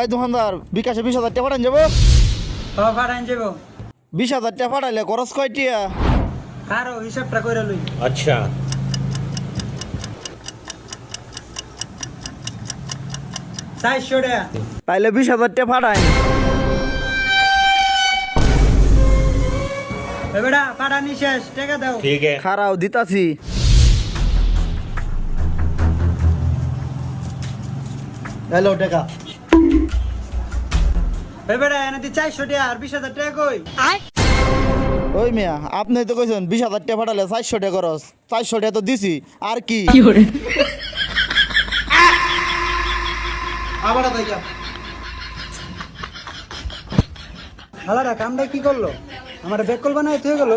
এই দোকানদার বিকাশে 20,000 টাকা পাঠান যাবো। পাঠান যাবো। 20,000 টাকা পাঠাইলে খরচ কয়টিয়া? কারো হিসাবটা করে লই। अच्छा 400 টাকা। তাইলে 20,000 টাকা পাঠাই। বেটা পাঠানি শেষ, টাকা দাও। ठीक है খারাও দিতাছি। হ্যালো টাকা। বেটা এনে দি 400 টাকা আর 20,000 টাকা কই? ওই মিয়া আপনি তো কইছেন 20,000 টাকা পাঠালে 400 টাকা খরচ। 400 টাকা তো দিছি আর কি? আবার দেখা। হালারা কামটা কি করলো? আমার ব্যাক কল বানাইতে হয়ে গেল।